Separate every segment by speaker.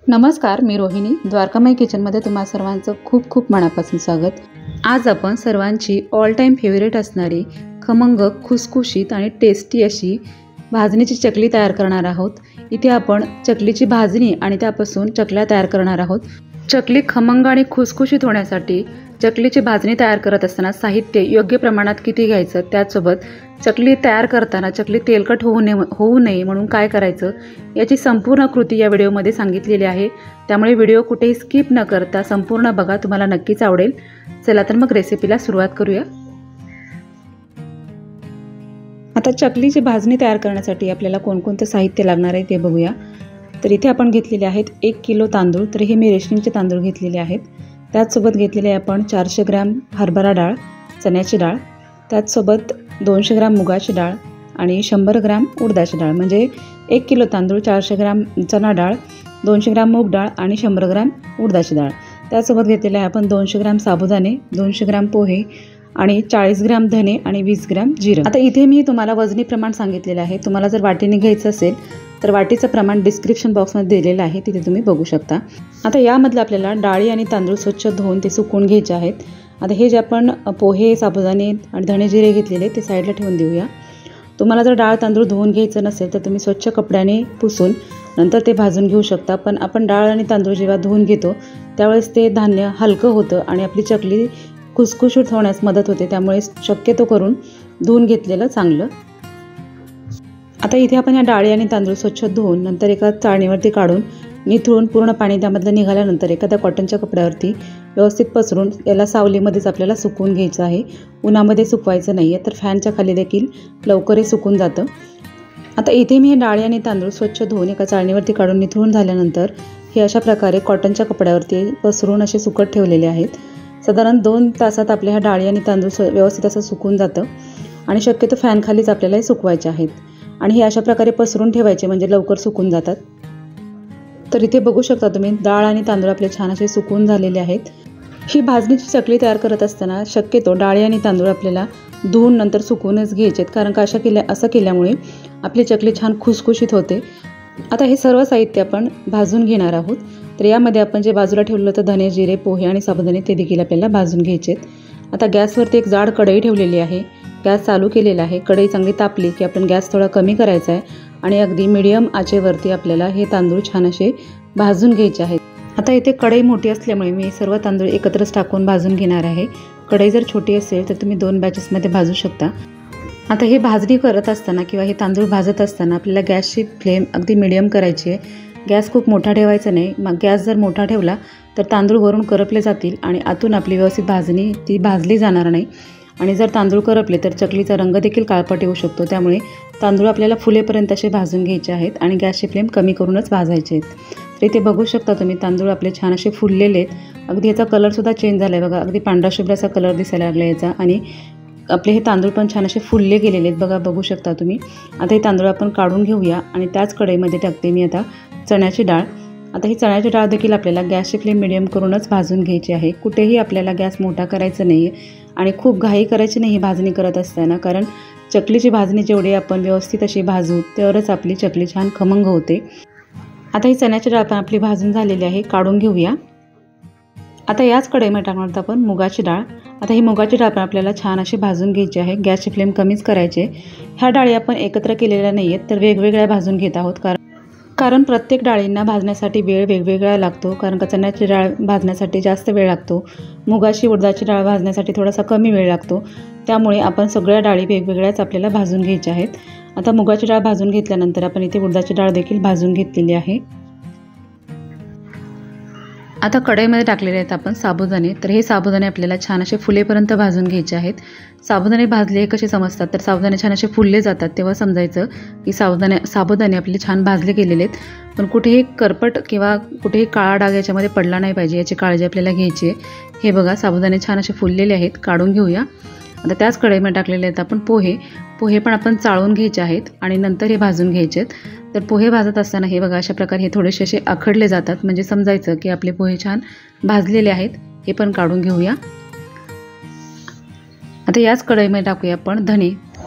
Speaker 1: नमस्कार, मी रोहिणी. द्वारकामाई किचनमध्ये तुम्हा सर्वांचं खूप खूप मनापासून स्वागत. आज आपण सर्वांची ऑल टाईम फेवरेट असणारी खमंग, खुसखुशीत आणि टेस्टी अशी भाजणीची चकली तयार करणार आहोत. इथे आपण चकलीची भाजणी आणि त्यापासून चकल्या तयार करणार आहोत. चकली खमंग आणि खुसखुशीत होण्यासाठी चकलीची भाजणी तयार करत असताना साहित्य योग्य प्रमाणात किती घ्यायचं, त्याचसोबत चकली तयार करताना चकली तेलकट होऊ नये म्हणून काय करायचं याची संपूर्ण कृती या व्हिडिओमध्ये सांगितलेली आहे. त्यामुळे व्हिडिओ कुठेही स्किप न करता संपूर्ण बघा, तुम्हाला नक्कीच आवडेल. चला तर मग रेसिपीला सुरुवात करूया. आता चकलीची भाजणी तयार करण्यासाठी आपल्याला कोणकोणतं साहित्य लागणार आहे ते बघूया. तर इथे आपण घेतलेले आहेत 1 किलो तांदूळ. तर हे मी रेशनिंगचे तांदूळ घेतलेले आहेत. त्याचसोबत घेतलेले आहे आपण 400 ग्रॅम हरभरा डाळ, चण्याची डाळ, त्याचसोबत 200 ग्रॅम मुगाची डाळ आणि 100 ग्रॅम उडदाची डाळ. म्हणजे 1 किलो तांदूळ, 400 ग्रॅम चणा डाळ, 200 ग्रॅम मूग डाळ आणि 100 ग्रॅम उडदाची डाळ. त्याचसोबत घेतलेले आहे आपण 200 ग्रॅम साबुदाणे, 200 ग्रॅम पोहे आणि 40 ग्रॅम धने आणि 20 ग्रॅम जिरं. आता इथे मी तुम्हाला वजनी प्रमाण सांगितलेलं आहे. तुम्हाला जर वाटीने घ्यायचं असेल तर वाटीचं प्रमाण डिस्क्रिप्शन बॉक्समध्ये दिलेलं आहे, तिथे तुम्ही बघू शकता. आता यामधलं आपल्याला डाळी आणि तांदूळ स्वच्छ धुवून ते सुकवून घ्यायचे आहेत. आता हे जे आपण पोहे, साबुदाणे आणि धणे जिरे घेतलेले ते साईडला ठेवून देऊया. तुम्हाला जर डाळ तांदूळ धुवून घ्यायचं नसेल तर तुम्ही स्वच्छ कपड्याने पुसून नंतर ते भाजून घेऊ शकता. पण आपण डाळ आणि तांदूळ जेव्हा धुवून घेतो त्यावेळेस ते धान्य हलकं होतं आणि आपली चकली खुसखुशीत होण्यास मदत होते. त्यामुळे शक्यतो करून धुवून घेतलेलं चांगलं. आता इथे आपण या डाळी आणि तांदूळ स्वच्छ धुवून नंतर एका चाळणीवरती काढून निथळून पूर्ण पाणी त्यामधलं निघाल्यानंतर एखाद्या कॉटनच्या कपड्यावरती व्यवस्थित पसरून याला सावलीमध्येच आपल्याला सुकवून घ्यायचं आहे. उन्हामध्ये सुकवायचं नाही आहे, तर फॅनच्या खाली देखील लवकर हे सुकून जातं. आता इथे मी हे डाळी आणि तांदूळ स्वच्छ धुवून एका चाळणीवरती काढून निथळून झाल्यानंतर हे अशा प्रकारे कॉटनच्या कपड्यावरती पसरून असे सुकत ठेवलेले आहेत. साधारण 2 तासात आपल्या ह्या डाळी आणि तांदूळ व्यवस्थित असं सुकून जातं आणि शक्यतो फॅनखालीच आपल्याला हे सुकवायचे आहेत. आणि हे अशा प्रकारे पसरून ठेवायचे म्हणजे लवकर सुकून जातात. तर इथे बघू शकता तुम्ही डाळ आणि तांदूळ आपले छान असे सुकून झालेले आहेत. ही भाजणीची चकली तयार करत असताना शक्यतो डाळी आणि तांदूळ आपल्याला धुवून नंतर सुकवूनच घ्यायचे आहेत, कारण का असं केल्यामुळे आपली चकली छान खुसखुशीत होते. आता हे सर्व साहित्य आपण भाजून घेणार आहोत. तर यामध्ये आपण जे बाजूला ठेवलं होतं धने, जिरे, पोहे आणि साबुदाणे ते देखील आपल्याला भाजून घ्यायचे आहेत. आता गॅसवरती एक जाड कढई ठेवलेली आहे. गॅस चालू केलेला आहे. कढई चांगली तापली की आपण गॅस थोडा कमी करायचा आहे आणि अगदी मीडियम आचेवरती आपल्याला हे तांदूळ छान असे भाजून घ्यायचे आहेत. आता इथे कढई मोठी असल्यामुळे मी सर्व तांदूळ एकत्रच टाकून भाजून घेणार आहे. कढई जर छोटी असेल तर तुम्ही 2 बॅचेसमध्ये भाजू शकता. आता हे भाजणी करत असताना किंवा हे तांदूळ भाजत असताना आपल्याला गॅसची फ्लेम अगदी मीडियम करायची आहे. गॅस खूप मोठा ठेवायचा नाही. मग गॅस जर मोठा ठेवला तर तांदूळ वरून करपले जातील आणि आतून आपली व्यवस्थित भाजणी ती भाजली जाणार नाही. आणि जर तांदूळ करपले तर चकलीचा रंग देखील काळपट येऊ शकतो. त्यामुळे तांदूळ आपल्याला फुलेपर्यंत असे भाजून घ्यायचे आहेत आणि गॅसची फ्लेम कमी करूनच भाजायचे आहेत. तर इथे बघू शकता तुम्ही तांदूळ आपले छान असे फुललेले आहेत. अगदी याचा कलरसुद्धा चेंज झाला आहे बघा. अगदी पांढरा शुभ्राचा कलर दिसायला लागला याचा आणि आपले हे तांदूळ पण छान असे फुलले गेलेले आहेत बघा, बघू शकता तुम्ही. आता हे तांदूळ आपण काढून घेऊया आणि त्याच कढईमध्ये टाकते मी आता चण्याची डाळ. आता ही चण्याची डाळ देखील आपल्याला गॅसची फ्लेम मिडियम करूनच भाजून घ्यायची आहे. कुठेही आपल्याला गॅस मोठा करायचा नाही आहे आणि खूप घाई करायची नाही भाजणी करत असताना, कारण चकलीची भाजणी जेवढी आपण व्यवस्थित अशी भाजू तरच आपली चकली छान खमंग होते. आता ही चण्याची डाळ पण आपली भाजून झालेली आहे, काढून घेऊया. आता याच कढईमध्ये टाकणार आहोत आपण मुगाची डाळ. आता ही मुगाची डाळ पण आपल्याला छान अशी भाजून घ्यायची आहे. गॅसची फ्लेम कमीच करायची. ह्या डाळी आपण एकत्र केलेल्या नाही आहेत, तर वेगवेगळ्या भाजून घेत आहोत. कारण प्रत्येक डाळींना भाजण्यासाठी वेळ वेगवेगळा लागतो. कारण का चण्याची डाळ भाजण्यासाठी जास्त वेळ लागतो, मुगाची उडदाची डाळ भाजण्यासाठी थोडासा कमी वेळ लागतो. त्यामुळे आपण सगळ्या डाळी वेगवेगळ्याच आपल्याला भाजून घ्यायच्या आहेत. आता मुगाची डाळ भाजून घेतल्यानंतर आपण इथे उडदाची डाळ देखील भाजून घेतलेली आहे. आता कढईमध्ये टाकलेले आहेत आपण साबुदाणे. तर हे साबुदाणे आपल्याला छान असे फुलेपर्यंत भाजून घ्यायचे आहेत. साबुदाणे भाजले कसे समजतात, तर साबुदाणे छान असे फुलले जातात तेव्हा समजायचं की साबुदाणे आपले छान भाजले गेलेले आहेत. पण कुठेही करपट किंवा कुठेही काळा डाग याच्यामध्ये पडला नाही पाहिजे, याची काळजी आपल्याला घ्यायची आहे. हे बघा साबुदाणे छान असे फुललेले आहेत, काढून घेऊया. आता त्याच कढईमध्ये टाकलेले आहेत आपण पोहे पण आपण चाळून घ्यायचे आहेत आणि नंतर हे भाजून घ्यायचे आहेत. तर पोहे भाजत असताना हे बघा अशा प्रकारे हे थोडेसे असे आखडले जातात, म्हणजे समजायचं की आपले पोहे छान भाजलेले आहेत. हे पण काढून घेऊया. आता याच कढईमध्ये टाकूया आपण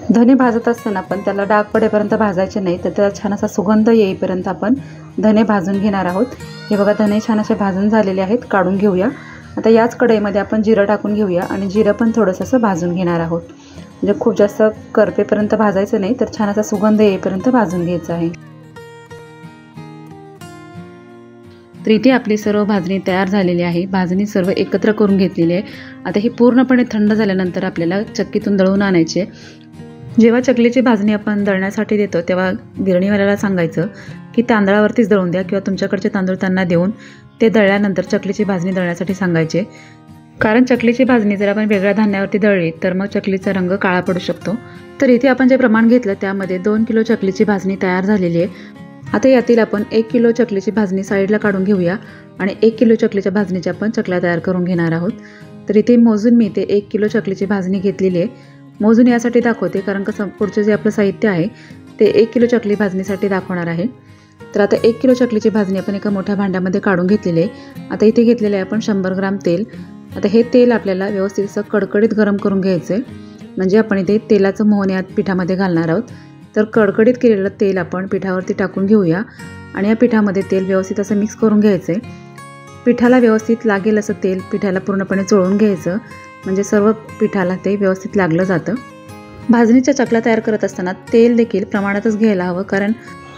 Speaker 1: धने भाजत असताना पण त्याला डाग पडेपर्यंत भाजायचे नाही, तर त्याला छान असा सुगंध येईपर्यंत आपण धने भाजून घेणार आहोत। हे बघा धने छान असे भाजून झालेले आहेत, काढून घेऊया। आता याच कढईमध्ये आपण जिरं टाकून घेऊया आणि जिरं पण थोडंसं असं भाजून घेणार आहोत। म्हणजे खूप जास्त करपेपर्यंत भाजायचं नाही, तर छान असा सुगंध येईपर्यंत भाजून घ्यायचं आहे। तर इथे आपली सर्व भाजणी तयार झालेली आहे। भाजणी सर्व एकत्र करून घेतलेली आहे। आता ही पूर्णपणे थंड झाल्यानंतर आपल्याला चक्कीतून दळून आणायचे। जेव्हा चकलीची भाजणी आपण दळण्यासाठी देतो तेव्हा गिरणीवाल्याला सांगायचं की तांदळावरतीच दळून द्या, किंवा तुमच्याकडचे तांदूळ त्यांना देऊन ते दळल्यानंतर चकलीची भाजणी दळण्यासाठी सांगायचे। कारण चकलीची भाजणी जर आपण वेगळ्या धान्यावरती दळली तर मग चकलीचा रंग काळा पडू शकतो। तर इथे आपण जे प्रमाण घेतलं त्यामध्ये 2 किलो चकलीची भाजणी तयार झालेली आहे। आता यातील आपण 1 किलो चकलीची भाजणी साईडला काढून घेऊया आणि 1 किलो चकलीच्या भाजणीच्या आपण चकल्या तयार करून घेणार आहोत। तर इथे मोजून मी इथे 1 किलो चकलीची भाजणी घेतलेली आहे। मोजून यासाठी दाखवते कारण कसं पुढचे जे आपलं साहित्य आहे ते 1 किलो चकली भाजणीसाठी दाखवणार आहे। तर आता 1 किलो चकलीची भाजणी आपण एका मोठ्या भांड्यामध्ये काढून घेतलेली आहे। आता इथे घेतलेले आहे आपण 100 ग्राम तेल। आता हे तेल आपल्याला व्यवस्थित असं कडकडीत गरम करून घ्यायचं आहे, म्हणजे आपण इथे तेलाचं मोहन यात पिठामध्ये घालणार आहोत। तर कडकडीत केलेलं तेल आपण पिठावरती टाकून घेऊया आणि या पिठामध्ये तेल व्यवस्थित असं मिक्स करून घ्यायचं आहे। पिठाला व्यवस्थित लागेल असं तेल पिठाला पूर्णपणे चोळून घ्यायचं, म्हणजे सर्व पिठाला ते व्यवस्थित लागलं जातं। भाजणीच्या चकल्या तयार करत असताना तेल देखील प्रमाणातच घ्यायला हवं, कारण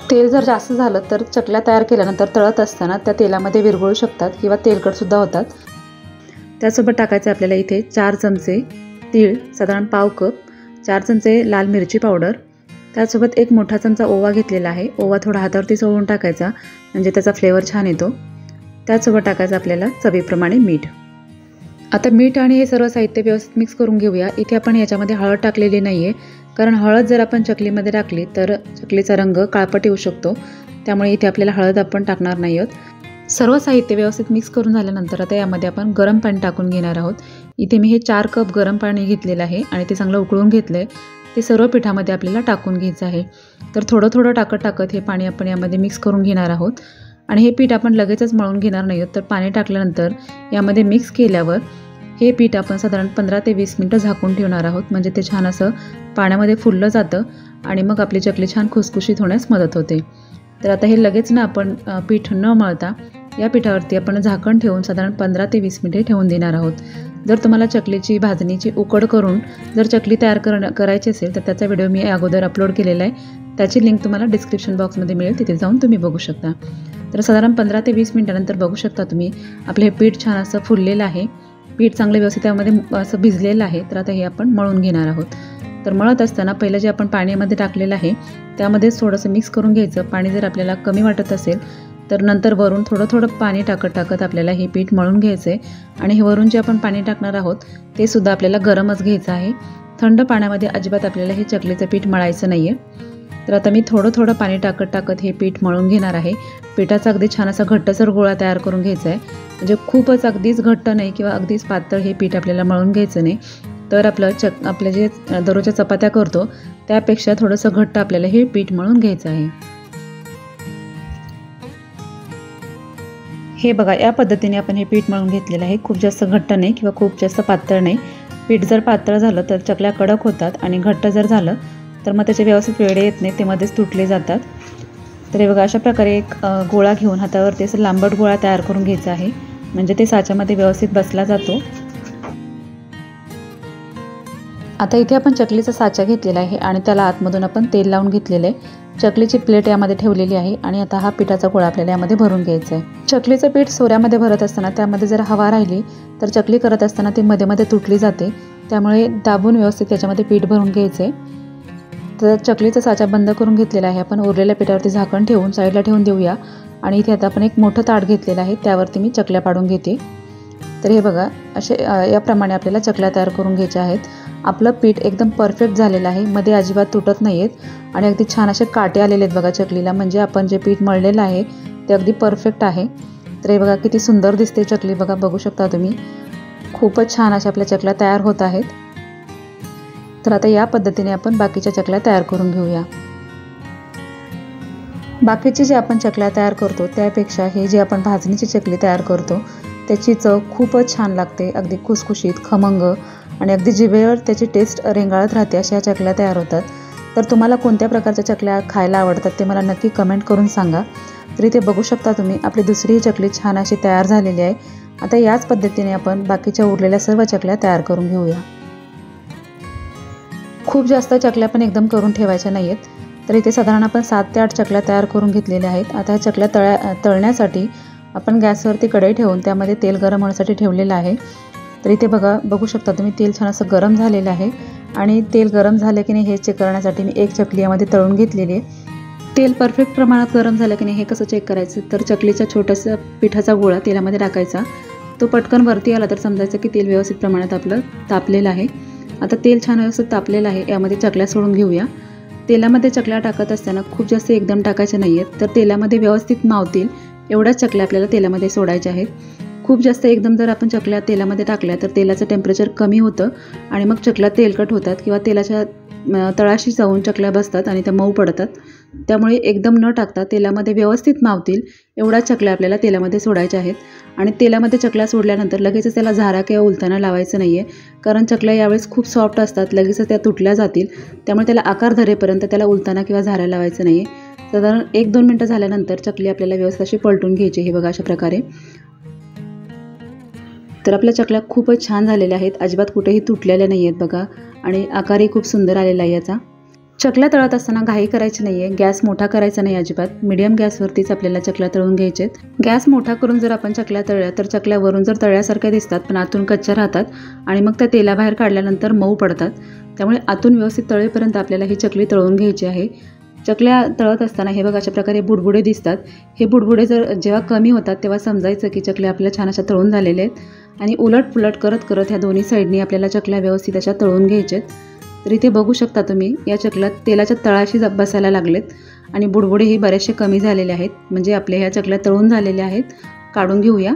Speaker 1: तेल जर जास्त झालं तर चकल्या तयार केल्यानंतर तळत असताना त्या तेलामध्ये विरघळू शकतात किंवा तेलकटसुद्धा होतात। त्यासोबत टाकायचं आपल्याला इथे 4 चमचे तीळ, साधारण पाव कप, 4 चमचे लाल मिरची पावडर, त्यासोबत 1 मोठा चमचा ओवा घेतलेला आहे। ओवा थोडा हातावरती चोळून टाकायचा, म्हणजे त्याचा फ्लेवर छान येतो। त्यासोबत टाकायचं आपल्याला चवीप्रमाणे मीठ। आता मीठ आणि हे सर्व साहित्य व्यवस्थित मिक्स करून घेऊया। इथे आपण याच्यामध्ये हळद टाकलेली नाही आहे, कारण हळद जर आपण चकलीमध्ये टाकली तर चकलीचा रंग काळपट येऊ शकतो, त्यामुळे इथे आपल्याला हळद आपण टाकणार नाही आहोत। सर्व साहित्य व्यवस्थित मिक्स करून झाल्यानंतर आता यामध्ये आपण गरम पाणी टाकून घेणार आहोत। इथे मी हे 4 कप गरम पाणी घेतलेलं आहे आणि ते चांगलं उकळून घेतलं आहे। ते सर्व पिठामध्ये आपल्याला टाकून घ्यायचं आहे। तर थोडं थोडं टाकत हे पाणी आपण यामध्ये मिक्स करून घेणार आहोत आणि हे पीठ आपण लगेचच मळून घेणार नाही आहोत। तर पाणी टाकल्यानंतर यामध्ये मिक्स केल्यावर हे पीठ आपण साधारण 15 ते 20 मिनिटं झाकून ठेवणार आहोत, म्हणजे ते छान असं पाण्यामध्ये फुललं जातं आणि मग आपली चकली छान खुसखुशीत होण्यास मदत होते। तर आता हे लगेच ना आपण पीठ न मळता या पिठावरती आपण झाकण ठेवून साधारण 15 ते 20 मिनिटे ठेवून देणार आहोत। जर तुम्हाला चकलीची भाजणीची उकड करून जर चकली तयार करायची असेल तर त्याचा व्हिडिओ मी अगोदर अपलोड केलेला आहे, त्याची लिंक तुम्हाला डिस्क्रिप्शन बॉक्समध्ये मिळेल, तिथे जाऊन तुम्ही बघू शकता। तर साधारण 15 ते 20 मिनिटानंतर बघू शकता तुम्ही आपले हे पीठ छान असं फुललेलं आहे, पीठ चांगलं व्यवस्थित त्यामध्ये असं भिजलेलं आहे। तर आता हे आपण मळून घेणार आहोत। तर मळत असताना पहिलं जे आपण पाण्यामध्ये टाकलेलं आहे त्यामध्ये थोडंसं मिक्स करून घ्यायचं। पाणी जर आपल्याला कमी वाटत असेल तर नंतर वरून थोडं थोडं पाणी टाकत आपल्याला हे पीठ मळून घ्यायचं आहे आणि हे वरून जे आपण पाणी टाकणार आहोत ते सुद्धा आपल्याला गरमच घ्यायचं आहे। थंड पाण्यामध्ये अजिबात आपल्याला हे चकलीचं पीठ मळायचं नाही आहे। तर आता मी थोडं थोडं पाणी टाकत हे पीठ मळून घेणार आहे। पिठाचा अगदी छान असा घट्टसर गोळा तयार करून घ्यायचा आहे, म्हणजे खूपच अगदीच घट्ट नाही किंवा अगदीच पातळ हे पीठ आपल्याला मळून घ्यायचं नाही। तर आपल्या जे दररोजच्या चपात्या करतो त्यापेक्षा थोडंसं घट्ट आपल्याला हे पीठ मळून घ्यायचं आहे। हे बघा या पद्धतीने आपण हे पीठ मळून घेतलेलं आहे। खूप जास्त घट्ट नाही किंवा खूप जास्त पातळ नाही। पीठ जर पातळ झालं तर चकल्या कडक होतात आणि घट्ट जर झालं तर मग त्याचे व्यवस्थित वेळे येत नाही, ते मध्येच तुटले जातात। तर हे बघा अशा प्रकारे एक गोळा घेऊन हातावरती असं लांबट गोळा तयार करून घ्यायचा आहे, म्हणजे ते साच्यामध्ये व्यवस्थित बसला जातो। आता इथे आपण चकलीचा साचा घेतलेला आहे आणि त्याला आतमधून आपण तेल लावून घेतलेलं आहे। चकलीची प्लेट यामध्ये ठेवलेली आहे आणि आता हा पिठाचा गोळा आपल्याला यामध्ये भरून घ्यायचा आहे। चकलीचं पीठ सोऱ्यामध्ये भरत असताना त्यामध्ये जर हवा राहिली तर चकली करत असताना ती मध्ये मध्ये तुटली जाते, त्यामुळे दाबून व्यवस्थित त्याच्यामध्ये पीठ भरून घ्यायचं आहे। तर चकलीचा साचा बंद करून घेतलेला आहे आपण। उरलेल्या पिठावरती झाकण ठेवून साईडला ठेवून देऊया आणि इथे आता आपण एक मोठं ताट घेतलेलं आहे, त्यावरती मी चकल्या पाडून घेते। तर हे बघा असे याप्रमाणे आपल्याला चकल्या तयार करून घ्यायच्या आहेत। आपलं पीठ एकदम परफेक्ट झालेलं आहे, मध्ये अजिबात तुटत नाही आहेत आणि अगदी छान असे काटे आलेले आहेत बघा चकलीला, म्हणजे आपण जे पीठ मळलेलं आहे ते अगदी परफेक्ट आहे। तर हे बघा किती सुंदर दिसते चकली, बघा बघू शकता तुम्ही, खूपच छान अशा आपल्या चकल्या तयार होत आहेत। तर आता या पद्धतीने आपण बाकीच्या चकल्या तयार करून घेऊया। बाकीचे जे आपण चकल्या तयार करतो त्यापेक्षा हे जे आपण भाजणीची चकली तयार करतो त्याची चव खूपच छान लागते, अगदी खुसखुशीत, खमंग आणि अगदी जिभेवर त्याची टेस्ट रेंगाळत राहते अशा चकल्या तयार होतात। तर तुम्हाला कोणत्या प्रकारच्या चकल्या खायला आवडतात ते मला नक्की कमेंट करून सांगा तर इथे बघू शकता तुम्ही आपली दुसरी चकली छान अशी तयार झालेली आहे। आता याच पद्धतीने आपण बाकीच्या उरलेल्या सर्व चकल्या तयार करून घेऊया। खूप जास्त चकल्या पण एकदम करून ठेवायच्या नाहीत। तर इथे साधारण आपण 7 ते 8 चकल्या तयार करून घेतलेल्या आहेत। आता ह्या चकल्या तळण्यासाठी आपण गॅसवरती कढई ठेवून त्यामध्ये तेल गरम होण्यासाठी ठेवलेलं आहे। तर इथे बघू शकता तुम्ही तेल छान असं गरम झालेलं आहे आणि तेल गरम झालं की नाही हे चेक करण्यासाठी मी एक चकली यामध्ये तळून घेतलेली आहे। तेल परफेक्ट प्रमाणात गरम झालं की नाही हे कसं चेक करायचं, तर चकलीचा छोटासा पिठाचा गोळा तेलामध्ये टाकायचा, तो पटकन वरती आला तर समजायचं की तेल व्यवस्थित प्रमाणात आपलं तापलेलं आहे। आता तेल छान व्यवस्थित तापलेलं आहे, यामध्ये चकल्या सोडून घेऊया। तेलामध्ये चकल्या टाकत असताना खूप जास्त एकदम टाकायच्या नाही आहेत, तर तेलामध्ये व्यवस्थित मावतील एवढ्याच चकल्या आपल्याला तेलामध्ये सोडायच्या आहेत। खूप जास्त एकदम जर आपण चकल्या तेलामध्ये टाकल्या तर तेलाचं टेम्परेचर कमी होतं आणि मग चकल्या तेलकट होतात किंवा तेलाच्या तळाशी जाऊन चकल्या बसतात आणि त्या मऊ पडतात। त्यामुळे एकदम न टाकता तेलामध्ये व्यवस्थित मावतील एवढ्या चकल्या आपल्याला तेलामध्ये सोडायच्या आहेत। आणि तेलामध्ये चकल्या सोडल्यानंतर लगेचच त्याला झारा किंवा उलताना लावायचं नाही आहे, कारण चकल्या यावेळेस खूप सॉफ्ट असतात, लगेचच त्या तुटल्या जातील। त्यामुळे त्याला आकार धरेपर्यंत त्याला उलताना किंवा झारा लावायचं नाही आहे। साधारण 1-2 मिनटं झाल्यानंतर चकली आपल्याला व्यवस्थित अशी पलटून घ्यायची, हे बघा अशा प्रकारे। तर आपल्या चकल्या खूपच छान झालेल्या आहेत, अजिबात कुठेही तुटलेल्या नाही आहेत बघा, आणि आकारही खूप सुंदर आलेला आहे याचा। चकल्या तळत असताना घाई करायची नाही आहे, गॅस मोठा करायचा नाही अजिबात, मीडियम गॅसवरतीच आपल्याला चकल्या तळून घ्यायचे आहेत। गॅस मोठा करून जर आपण चकल्या तळल्या तर चकल्या वरून जर तळल्यासारख्या दिसतात पण आतून कच्च्या राहतात आणि मग त्या तेलाबाहेर काढल्यानंतर मऊ पडतात। त्यामुळे आतून व्यवस्थित तळेपर्यंत आपल्याला ही चकली तळून घ्यायची आहे। चकल्या तळत असताना हे बघा अशा प्रकारे बुडबुडे दिसतात, हे बुडबुडे जेव्हा कमी होतात तेव्हा समजायचं की चकल्या आपल्या छान अशा तळून झालेल्या आहेत। आणि उलट पुलट करत करत ह्या दोन्ही साईडनी आपल्याला चकल्या व्यवस्थित अशा तळून घ्यायच्या आहेत। तर इथे बघू शकता तुम्ही या चकल्या तेलाच्या तळाशी बसायला लागलेत आणि बुडबुडेही बरेचसे कमी झालेले आहेत, म्हणजे आपल्या ह्या चकल्या तळून झालेल्या आहेत। काढून घेऊया।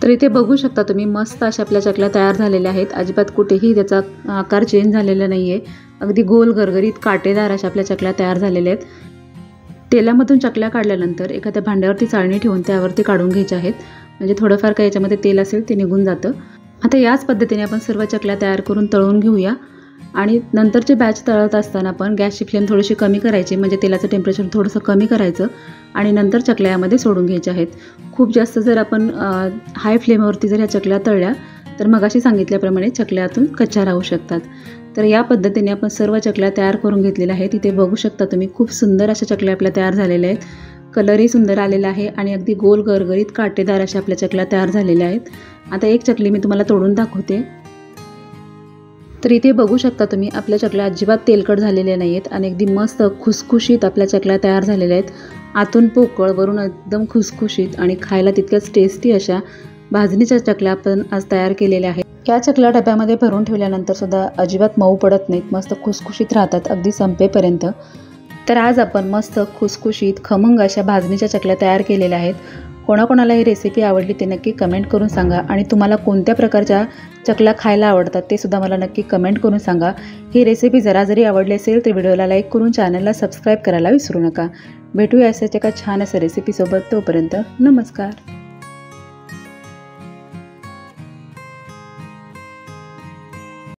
Speaker 1: तर इथे बघू शकता तुम्ही मस्त अशा आपल्या चकल्या तयार झालेल्या आहेत, अजिबात कुठेही त्याचा आकार चेंज झालेला नाही आहे। अगदी गोल गरगरीत काटेदार अशा आपल्या चकल्या तयार झालेल्या आहेत। तेलामधून चकल्या काढल्यानंतर एखाद्या भांड्यावरती चाळणी ठेवून त्यावरती काढून घ्यायच्या आहेत, म्हणजे थोडंफार काही याच्यामध्ये तेल असेल ते निघून जातं। आता याच पद्धतीने आपण सर्व चकल्या तयार करून तळून घेऊया आणि नंतरचे बॅच तळत असताना आपण गॅसची फ्लेम थोडीशी कमी करायची, म्हणजे तेलाचं टेम्परेचर थोडंसं कमी करायचं आणि नंतर चकल्या यामध्ये सोडून घ्यायच्या आहेत। खूप जास्त जर आपण हाय फ्लेमवरती जर ह्या चकल्या तळल्या तर मगाशी सांगितल्याप्रमाणे चकल्या आतून कच्च्या राहू शकतात। तर या पद्धतीने आपण सर्व चकल्या तयार करून घेतलेल्या आहेत। इथे बघू शकता तुम्ही खूप सुंदर अशा चकल्या आपल्या तयार झालेल्या आहेत, कलरही सुंदर आलेला आहे आणि अगदी गोल गरगरीत काटेदार अशा आपल्या चकल्या तयार झालेल्या आहेत। आता एक चकली मी तुम्हाला तोडून दाखवते। तर इथे बघू शकता तुम्ही आपल्या चकल्या अजिबात तेलकट झालेल्या नाही आहेत आणि अगदी मस्त खुसखुशीत आपल्या चकल्या तयार झालेल्या आहेत, आतून पोकळ वरून एकदम खुसखुशीत आणि खायला तितक्याच टेस्टी अशा भाजणीच्या चकल्या आपण आज तयार केलेल्या आहेत। या चकल्या डब्यामध्ये भरून ठेवल्यानंतर सुद्धा अजिबात मऊ पडत नाहीत, मस्त खुसखुशीत राहतात अगदी संपेपर्यंत। तर आज आपण मस्त खुसखुशीत खमंग अशा भाजणीच्या चकल्या तयार केलेल्या आहेत। कोणाकोणाला ही रेसिपी आवडली ते नक्की कमेंट करून सांगा आणि तुम्हाला कोणत्या प्रकारच्या चकल्या खायला आवडतात ते सुद्धा मला नक्की कमेंट करून सांगा। ही रेसिपी जरी आवडली असेल तर व्हिडिओला लाईक करून चॅनलला सबस्क्राईब करायला विसरू नका। भेटूया अशाच एका छान अशा रेसिपीसोबत, तोपर्यंत नमस्कार।